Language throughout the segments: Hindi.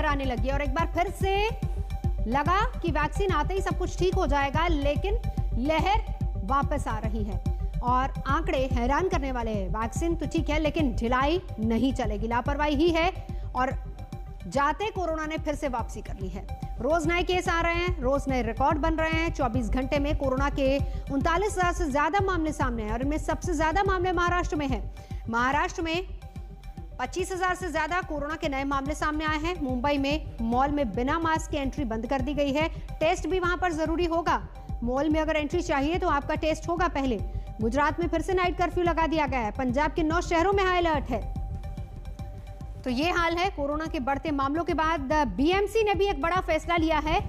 आने लगी और एक बार फिर से लगा कि वैक्सीन आते ही सब कुछ ठीक हो जाएगा, लेकिन लहर वापस आ रही है और आंकड़े हैरान करने वाले हैं। वैक्सीन तो ठीक है, लेकिन ढिलाई नहीं चलेगी, लापरवाही ही है और जाते कोरोना ने फिर से वापसी कर ली है। रोज नए केस आ रहे हैं, रोज नए रिकॉर्ड बन रहे हैं। 24 घंटे में कोरोना के 39,000 से ज्यादा मामले सामने हैं और इनमें सबसे ज्यादा मामले महाराष्ट्र में हैं। महाराष्ट्र में 25,000 से ज्यादा कोरोना के नए मामले सामने आए हैं। मुंबई में मॉल में बिना मास्क की एंट्री बंद कर दी गई है। टेस्ट भी वहां पर जरूरी होगा। मॉल में अगर एंट्री चाहिए तो आपका टेस्ट होगा पहले। गुजरात में फिर से नाइट कर्फ्यू लगा दिया गया है। पंजाब के 9 शहरों में हाई अलर्ट है। तो ये हाल है कोरोना के बढ़ते मामलों के बाद बीएमसी ने भी एक बड़ा फैसला लिया है।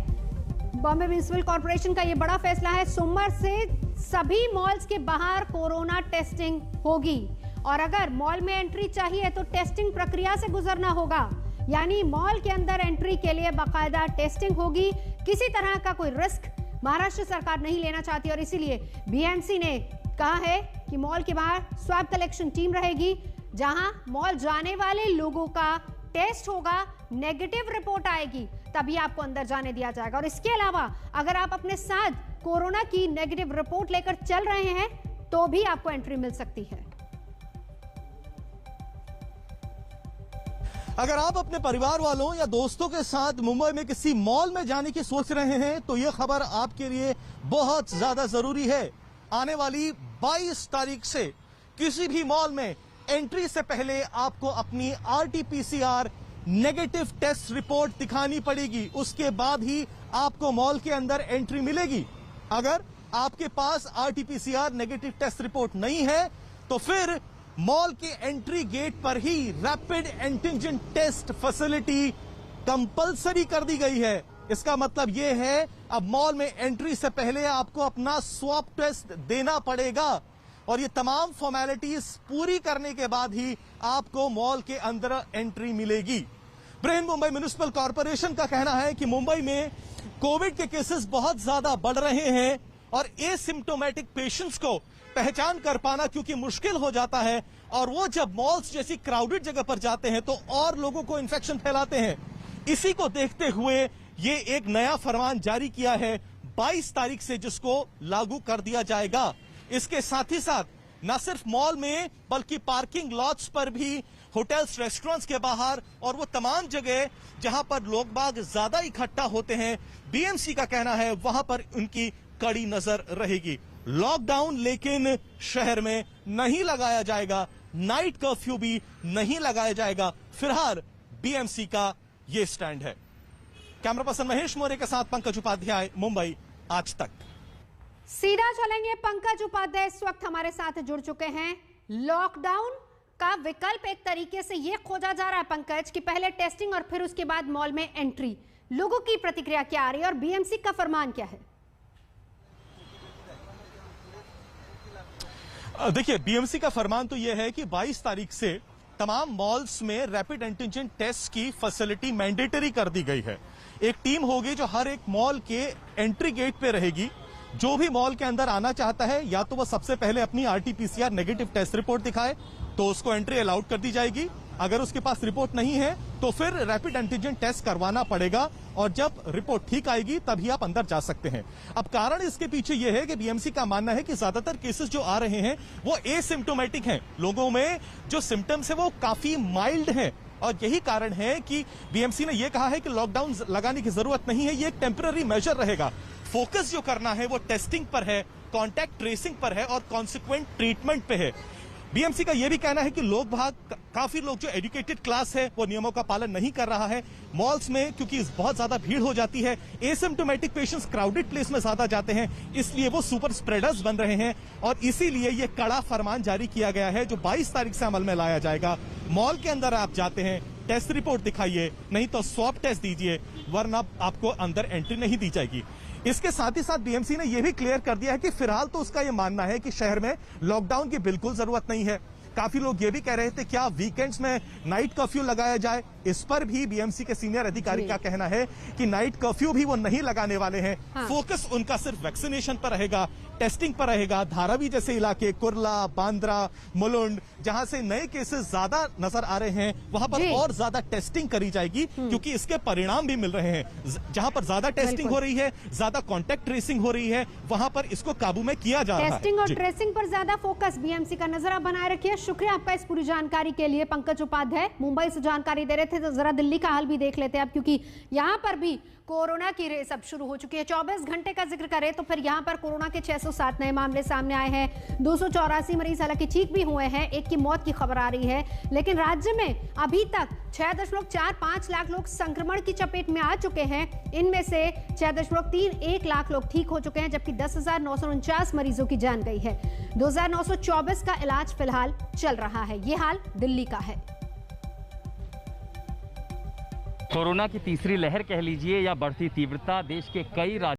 बॉम्बे म्युनिसिपल कॉर्पोरेशन का ये बड़ा फैसला है। सोमवार से सभी मॉल्स के बाहर कोरोना टेस्टिंग होगी और अगर मॉल में एंट्री चाहिए तो टेस्टिंग प्रक्रिया से गुजरना होगा। यानी मॉल के अंदर एंट्री के लिए बाकायदा टेस्टिंग होगी। किसी तरह का कोई रिस्क महाराष्ट्र सरकार नहीं लेना चाहती और इसीलिए बीएमसी ने कहा है कि मॉल के बाहर स्वैब कलेक्शन टीम रहेगी, जहां मॉल जाने वाले लोगों का टेस्ट होगा, नेगेटिव रिपोर्ट आएगी तभी आपको अंदर जाने दिया जाएगा। और इसके अलावा अगर आप अपने साथ कोरोना की नेगेटिव रिपोर्ट लेकर चल रहे हैं तो भी आपको एंट्री मिल सकती है। अगर आप अपने परिवार वालों या दोस्तों के साथ मुंबई में किसी मॉल में जाने की सोच रहे हैं तो यह खबर आपके लिए बहुत ज्यादा जरूरी है। आने वाली 22 तारीख से किसी भी मॉल में एंट्री से पहले आपको अपनी आरटीपीसीआर नेगेटिव टेस्ट रिपोर्ट दिखानी पड़ेगी। उसके बाद ही आपको मॉल के अंदर एंट्री मिलेगी। अगर आपके पास आरटीपीसीआर नेगेटिव टेस्ट रिपोर्ट नहीं है तो फिर मॉल के एंट्री गेट पर ही rapid antigen test facility compulsory कर दी गई है। इसका मतलब यह है अब मॉल में एंट्री से पहले आपको अपना स्वैब टेस्ट देना पड़ेगा और ये तमाम फॉर्मेलिटीज पूरी करने के बाद ही आपको मॉल के अंदर एंट्री मिलेगी। बृहन्मुंबई म्युनिसिपल कॉर्पोरेशन का कहना है कि मुंबई में कोविड के केसेस बहुत ज्यादा बढ़ रहे हैं और एसिम्प्टोमेटिक पेशेंट्स को पहचान कर पाना क्योंकि मुश्किल हो जाता है और वो जब मॉल्स जैसी क्राउडेड जगह पर जाते हैं तो और लोगों को इन्फेक्शन फैलाते हैं। इसी को देखते हुए ये एक नया फरमान जारी किया है 22 तारीख से, जिसको लागू कर दिया जाएगा। इसके साथ ही साथ न सिर्फ मॉल में बल्कि पार्किंग लॉट्स पर भी, होटल्स, रेस्टोरेंट्स के बाहर और वो तमाम जगह जहां पर लोग बाग ज्यादा इकट्ठा होते हैं, बीएमसी का कहना है वहां पर उनकी कड़ी नजर रहेगी। लॉकडाउन लेकिन शहर में नहीं लगाया जाएगा, नाइट कर्फ्यू भी नहीं लगाया जाएगा। फिलहाल बीएमसी का ये स्टैंड है। कैमरा पर्सन महेश मौर्य के साथ पंकज उपाध्याय, मुंबई आज तक। सीधा चलेंगे, पंकज उपाध्याय इस वक्त हमारे साथ जुड़ चुके हैं। लॉकडाउन का विकल्प एक तरीके से ये खोजा जा रहा है पंकज कि पहले टेस्टिंग और फिर उसके बाद मॉल में एंट्री। लोगों की प्रतिक्रिया क्या आ रही है और बीएमसी का फरमान क्या है? देखिए, बीएमसी का फरमान तो यह है कि 22 तारीख से तमाम मॉल्स में रैपिड एंटीजन टेस्ट की फैसिलिटी मैंडेटरी कर दी गई है। एक टीम होगी जो हर एक मॉल के एंट्री गेट पे रहेगी। जो भी मॉल के अंदर आना चाहता है या तो वह सबसे पहले अपनी आरटीपीसीआर नेगेटिव टेस्ट रिपोर्ट दिखाए तो उसको एंट्री अलाउड कर दी जाएगी। अगर उसके पास रिपोर्ट नहीं है तो फिर रैपिड एंटीजन टेस्ट करवाना पड़ेगा और जब रिपोर्ट ठीक आएगी तभी आप अंदर जा सकते हैं। अब कारण इसके पीछे यह है कि बीएमसी का मानना है कि ज्यादातर केसेस जो आ रहे हैं वो एसिम्प्टोमेटिक हैं। लोगों में जो सिम्टम्स है वो काफी माइल्ड है और यही कारण है कि बीएमसी ने यह कहा है कि लॉकडाउन लगाने की जरूरत नहीं है, ये एक टेम्पररी मेजर रहेगा। फोकस जो करना है वो टेस्टिंग पर है, कॉन्टैक्ट ट्रेसिंग पर है और कॉन्सिक्वेंट ट्रीटमेंट पे है। बीएमसी का यह भी कहना है कि काफी लोग जो एजुकेटेड क्लास है वो नियमों का पालन नहीं कर रहा है। मॉल्स में क्योंकि बहुत ज्यादा भीड़ हो जाती है, एसिम्प्टोमेटिक पेशेंट्स क्राउडेड प्लेस में ज्यादा जाते हैं, इसलिए वो सुपर स्प्रेडर्स बन रहे हैं और इसीलिए ये कड़ा फरमान जारी किया गया है जो 22 तारीख से अमल में लाया जाएगा। मॉल के अंदर आप जाते हैं, टेस्ट रिपोर्ट दिखाइए, नहीं तो स्वैब टेस्ट दीजिए, वरना आपको अंदर एंट्री नहीं दी जाएगी। इसके साथ ही साथ बीएमसी ने यह भी क्लियर कर दिया है कि फिलहाल तो उसका यह मानना है कि शहर में लॉकडाउन की बिल्कुल जरूरत नहीं है। काफी लोग ये भी कह रहे थे क्या वीकेंड्स में नाइट कर्फ्यू लगाया जाए, इस पर भी बीएमसी के सीनियर अधिकारी का कहना है कि नाइट कर्फ्यू भी वो नहीं लगाने वाले हैं। फोकस उनका सिर्फ वैक्सीनेशन पर रहेगा, टेस्टिंग पर रहेगा। धारावी जैसे इलाके, कुर्ला, बांद्रा, मुलुंड, जहां से नए केसेस ज्यादा नजर आ रहे हैं, वहां पर और ज्यादा टेस्टिंग करी जाएगी, क्योंकि इसके परिणाम भी मिल रहे हैं। जहां पर ज्यादा टेस्टिंग हो रही है, ज्यादा कॉन्टैक्ट ट्रेसिंग हो रही है, वहां पर इसको काबू में किया जा रहा है। टेस्टिंग और ट्रेसिंग पर ज्यादा फोकस, बीएमसी का नजर बनाए रखिए। शुक्रिया आपका इस पूरी जानकारी के लिए। पंकज उपाध्याय मुंबई से जानकारी दे रहे थे, तो जरा दिल्ली का हाल भी देख लेते हैं अब, क्योंकि यहां पर भी कोरोना की रेस अब शुरू हो चुकी है। 24 घंटे का जिक्र करें तो फिर यहां पर कोरोना के 607 नए मामले सामने आए हैं। 284 मरीज हालांकि ठीक भी हुए हैं, एक की मौत की खबर आ रही है। लेकिन राज्य में अभी तक 6.45 लाख लोग संक्रमण की चपेट में आ चुके हैं। इनमें से 6.31 लाख लोग ठीक हो चुके हैं, जबकि 10,949 मरीजों की जान गई है। 2,924 का इलाज फिलहाल चल रहा है। ये हाल दिल्ली का है। कोरोना की तीसरी लहर कह लीजिए या बढ़ती तीव्रता देश के कई राज्यों